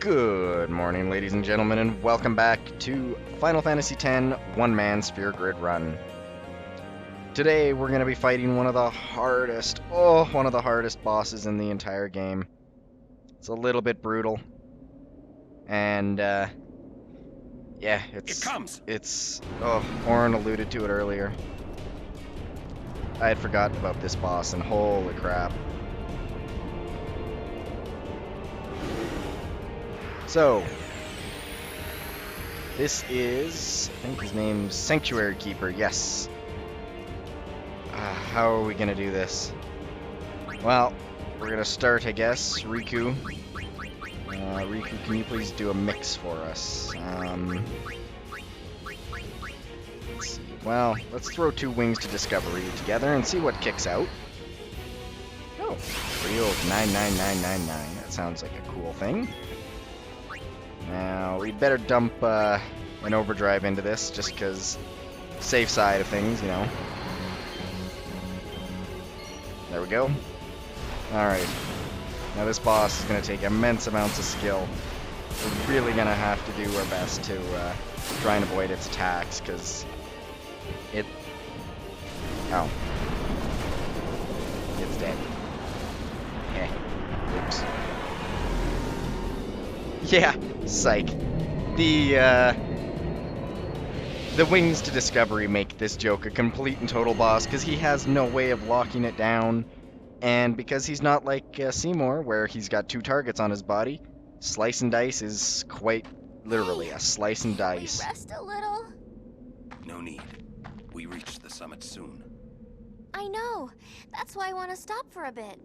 Good morning, ladies and gentlemen, and welcome back to Final Fantasy X One-Man Sphere Grid Run. Today, we're going to be fighting one of the hardest bosses in the entire game. It's a little bit brutal. And, yeah, Orin alluded to it earlier. I had forgotten about this boss, and holy crap. So, this is, I think his name's Sanctuary Keeper, yes. How are we gonna do this? Well, we're gonna start, I guess. Riku, can you please do a mix for us? Let's see. Well, let's throw two Wings to Discovery together and see what kicks out. Oh, real 99999. That sounds like a cool thing. Now, we'd better dump an overdrive into this, just because safe side of things, you know. There we go. Alright. Now this boss is going to take immense amounts of skill. We're really going to have to do our best to try and avoid its attacks, because it... Oh. It's dead. Oops. Yeah, psych. The Wings to Discovery make this joke a complete and total boss, because he has no way of locking it down, and because he's not like Seymour, where he's got two targets on his body, Slice and Dice is quite literally a slice and dice. Can we rest a little? No need. We reach the summit soon. I know. That's why I want to stop for a bit.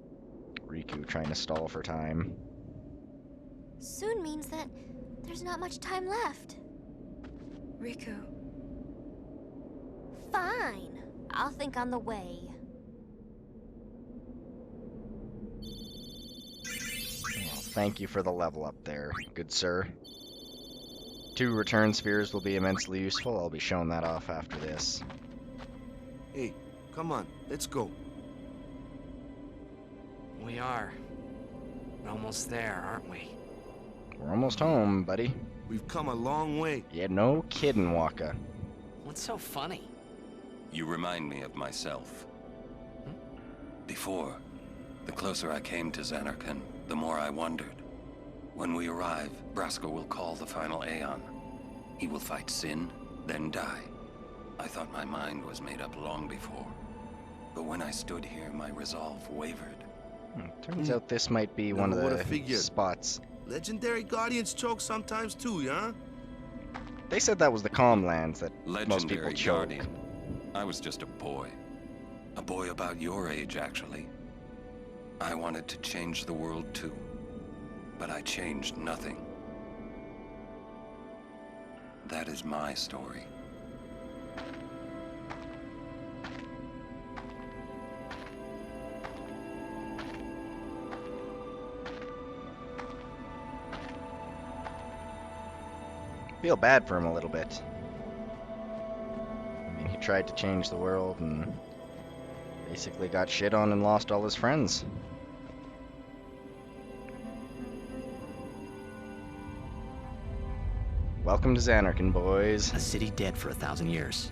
Riku trying to stall for time. Soon means that there's not much time left. Riku. Fine. I'll think on the way. Well, thank you for the level up there, good sir. 2 return spheres will be immensely useful. I'll be showing that off after this. Hey, come on, let's go. We are. We're almost there, aren't we? We're almost home, buddy. We've come a long way. Yeah, no kidding, Waka. What's so funny? You remind me of myself. Before, the closer I came to Zanarkand, the more I wondered. When we arrive, Brasker will call the final Aeon. He will fight Sin, then die. I thought my mind was made up long before. But when I stood here, my resolve wavered. Turns out this might be one of the spots. Legendary Guardians choke sometimes too, yeah? They said that was the calm lands that most people Legendary choke. Guardian. I was just a boy. A boy about your age, actually. I wanted to change the world too. But I changed nothing. That is my story. Feel bad for him a little bit. I mean, he tried to change the world and basically got shit on and lost all his friends. Welcome to Zanarkand, boys. A city dead for 1,000 years.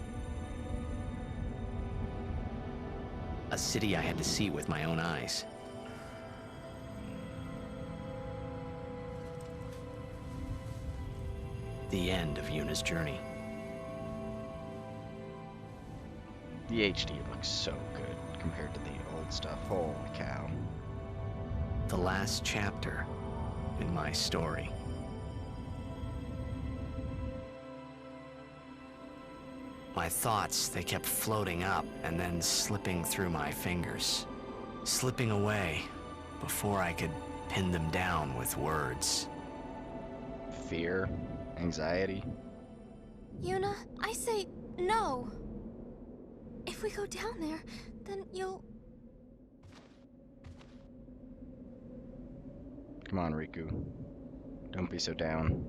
A city I had to see with my own eyes. The end of Yuna's journey. The HD looks so good compared to the old stuff. Holy cow. The last chapter in my story. My thoughts, they kept floating up and then slipping through my fingers. Slipping away before I could pin them down with words. Fear, anxiety. Yuna, I say no. If we go down there, then you'll... Come on, Riku. Don't be so down.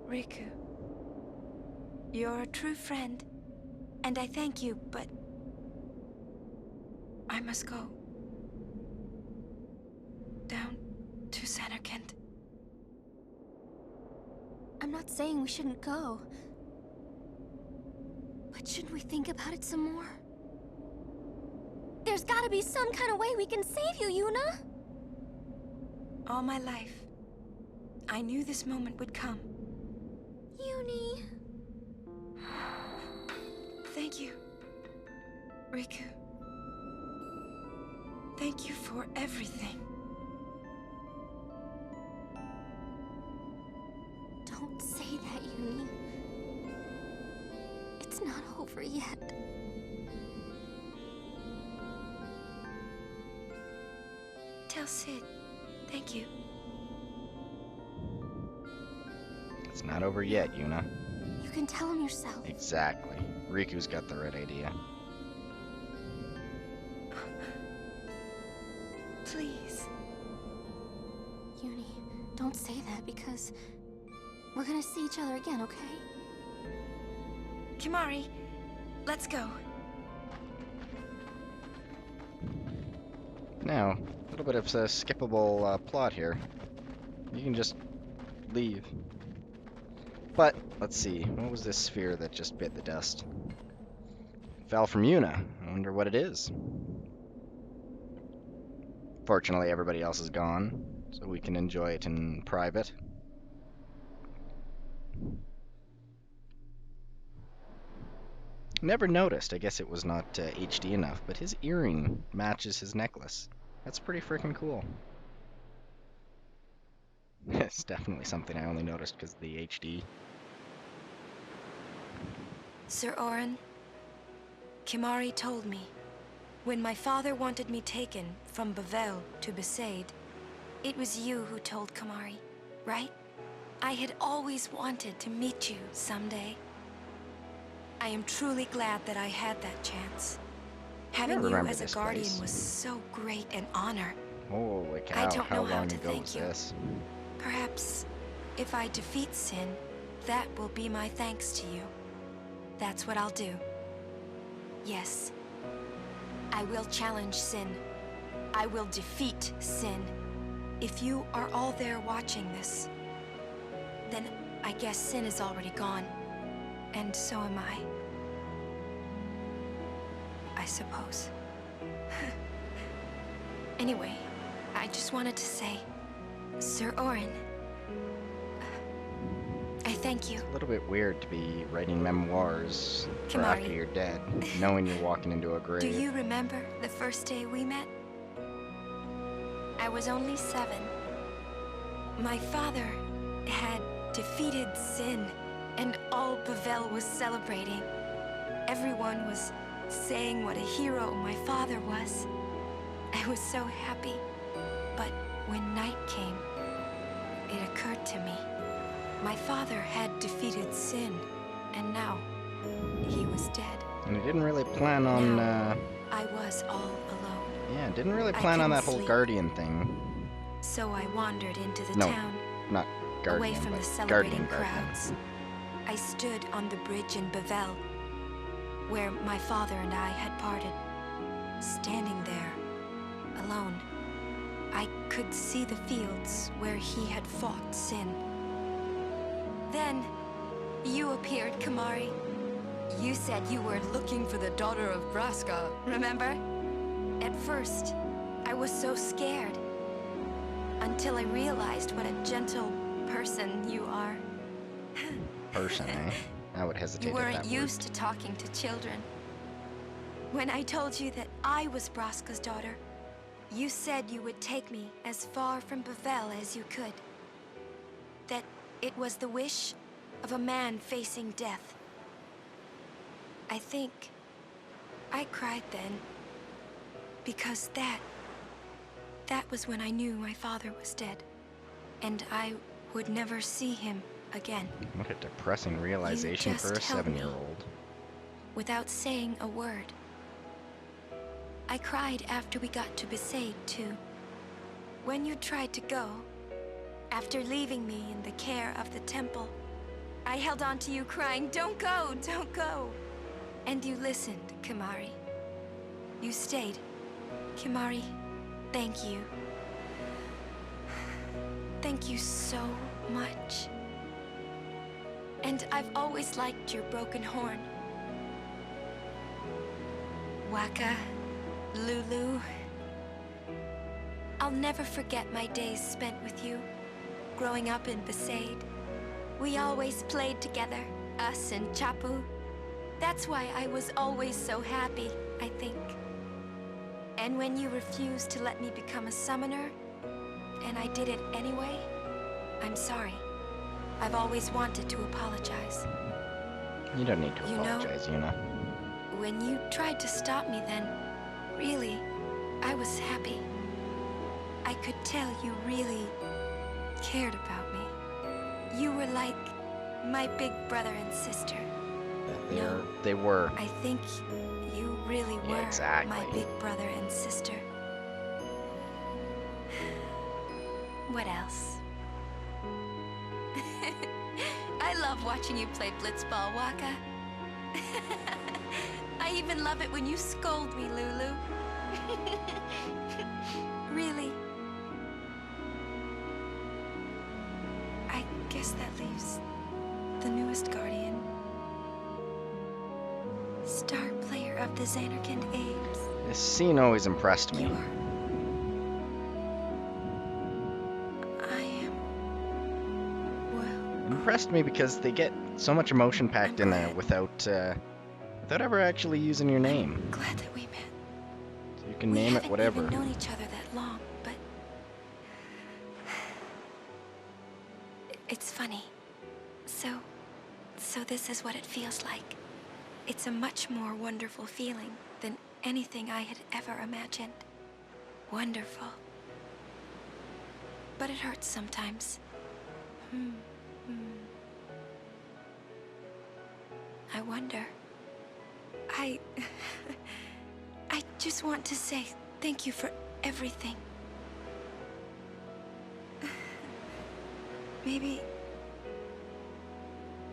Riku. You're a true friend, and I thank you, but I must go. Down to Zanarkand. not saying we shouldn't go. But shouldn't we think about it some more? There's gotta be some kind of way we can save you, Yuna! All my life, I knew this moment would come. Yuni... Thank you, Riku. Thank you for everything. Don't say that, Yuni. It's not over yet. Tell Sid, thank you. It's not over yet, Yuna. You can tell him yourself. Exactly. Riku's got the right idea. Please. Yuni, don't say that because we're gonna see each other again, okay? Kimari, let's go. Now, a little bit of a skippable plot here. You can just leave. But, let's see, what was this sphere that just bit the dust? It fell from Yuna. I wonder what it is. Fortunately, everybody else is gone, so we can enjoy it in private. Never noticed. I guess it was not HD enough, but his earring matches his necklace. That's pretty freaking cool. It's definitely something I only noticed because of the HD. Sir Orin, Kimari told me, when my father wanted me taken from Bavel to Besaid, it was you who told Kimari, right? I had always wanted to meet you someday. I am truly glad that I had that chance. Having you as a guardian was so great an honor. Holy cow, I don't know how how long to ago thank was you. this? Perhaps, if I defeat Sin, that will be my thanks to you. That's what I'll do. Yes. I will challenge Sin. I will defeat Sin. If you are all there watching this, then I guess Sin is already gone. And so am I suppose. Anyway, I just wanted to say, Sir Orin, I thank you. It's a little bit weird to be writing memoirs for after Kimari. you're dead, knowing you're walking into a grave. Do you remember the first day we met? I was only 7. My father had defeated Sin, and all Bavel was celebrating. Everyone was saying what a hero my father was. I was so happy. But when night came, it occurred to me. My father had defeated Sin, and now he was dead. And he didn't really plan on, I was all alone. yeah, didn't really plan on that couldn't whole sleep. guardian thing. So I wandered into the No, town, not guardian, away from but the celebrating guardian. crowds. I stood on the bridge in Bavel, where my father and I had parted. Standing there, alone, I could see the fields where he had fought Sin. Then, you appeared, Kimari. You said you were looking for the daughter of Braska, remember? At first, I was so scared. Until I realized what a gentle person you are. Person, eh? I would hesitate You at weren't that used to talking to children. When I told you that I was Braska's daughter, you said you would take me as far from Bavel as you could. That it was the wish of a man facing death. I think I cried then, because that was when I knew my father was dead, and I would never see him again. What a depressing realization for a just held me. 7-year-old. Without saying a word. I cried after we got to Besaid, too. When you tried to go, after leaving me in the care of the temple, I held on to you crying, "Don't go, don't go!" And you listened, Kimari. You stayed. Kimari, thank you. Thank you so much. And I've always liked your broken horn. Waka, Lulu. I'll never forget my days spent with you, growing up in Besaid. We always played together, us and Chapu. That's why I was always so happy, I think. And when you refused to let me become a summoner, and I did it anyway, I'm sorry. I've always wanted to apologize. You don't need to You know- apologize, Yuna. When you tried to stop me then, really, I was happy. I could tell you really cared about me. You were like my big brother and sister. They were. I think you really Yeah, were exactly. my big brother and sister. What else? I love watching you play blitzball, Waka. I even love it when you scold me, Lulu. Really. I guess that leaves the newest guardian. Star player of the Zanarkand Apes. This scene always impressed me. You are. I am. Well, Impressed me because they get so much emotion packed in there without ever actually using your name. I'm glad that we met. So you can We name it haven't whatever. even known each other that long, but it's funny. So this is what it feels like. It's a much more wonderful feeling than anything I had ever imagined. Wonderful. But it hurts sometimes. I wonder. I just want to say thank you for everything. Maybe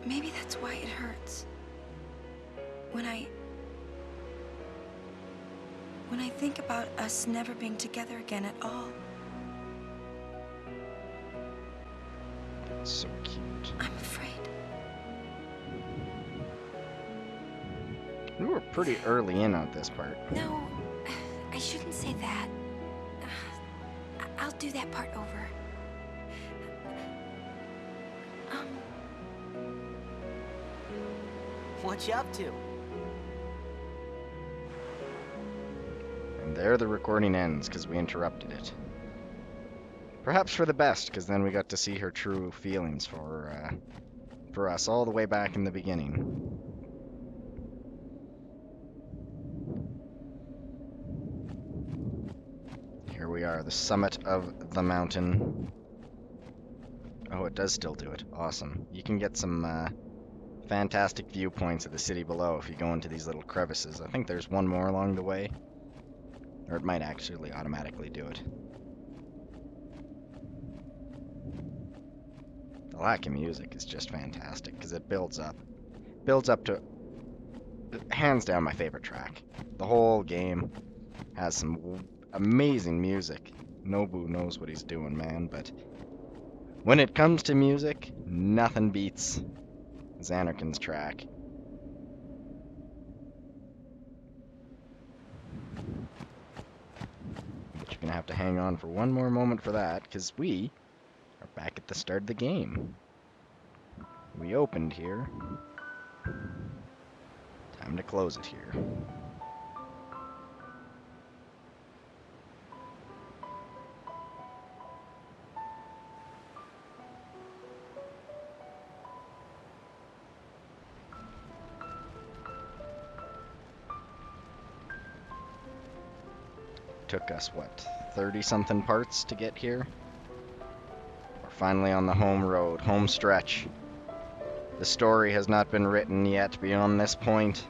that's why it hurts. When I think about us never being together again at all, That's so cute. I'm afraid. We were pretty early in on this part. No, I shouldn't say that. I'll do that part over. What you up to? And there the recording ends because we interrupted it. Perhaps for the best, because then we got to see her true feelings for us all the way back in the beginning. Here we are, the summit of the mountain. Oh, it does still do it. Awesome. You can get some fantastic viewpoints of the city below if you go into these little crevices. I think there's one more along the way. Or it might actually automatically do it. The lack of music is just fantastic because it builds up. Builds up to hands down my favorite track. The whole game has some amazing music. Nobu knows what he's doing, man, but when it comes to music, nothing beats Zanarkand's track. But you're gonna have to hang on for one more moment for that, because we are back at the start of the game. We opened here. Time to close it here. Took us, what, 30-something parts to get here? We're finally on the home road, home stretch. The story has not been written yet beyond this point.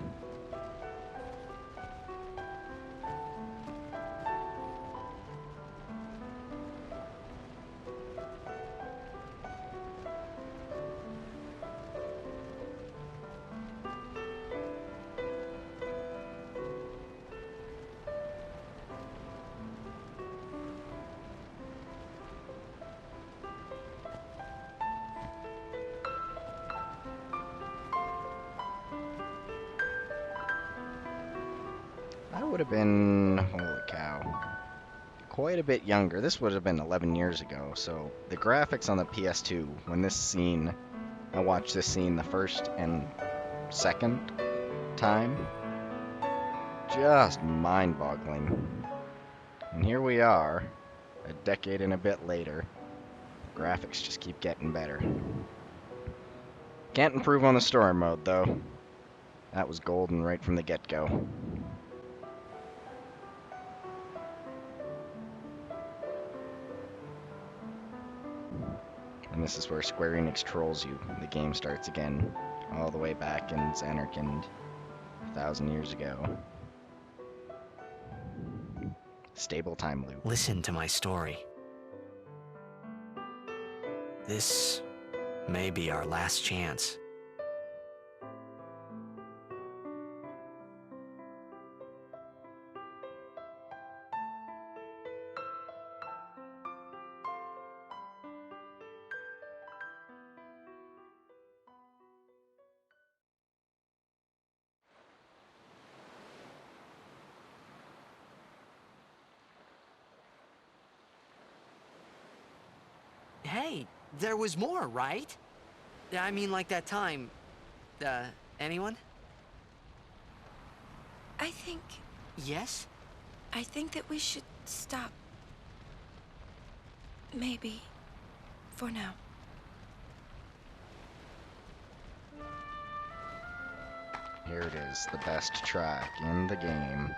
I would have been, holy cow, quite a bit younger. This would have been 11 years ago, so the graphics on the PS2, when this scene, I watched this scene the first and second time, just mind-boggling. And here we are, a decade and a bit later. The graphics just keep getting better. Can't improve on the story mode, though. That was golden right from the get-go. And this is where Square Enix trolls you. The game starts again, all the way back in Zanarkand, 1,000 years ago. Stable time loop. Listen to my story. This may be our last chance. Hey, there was more, right? I mean, like that time. Anyone? I think Yes? that we should stop. Maybe. For now. Here it is, the best track in the game.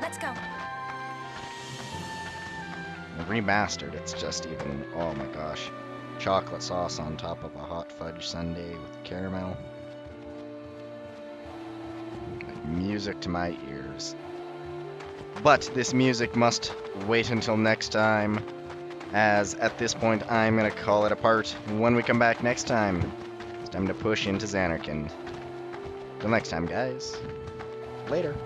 Let's go. Remastered, it's just even, oh my gosh, chocolate sauce on top of a hot fudge sundae with caramel. Like music to my ears. But this music must wait until next time, as at this point I'm gonna call it a part. When we come back next time, it's time to push into Zanarkand. Till next time, guys. Later.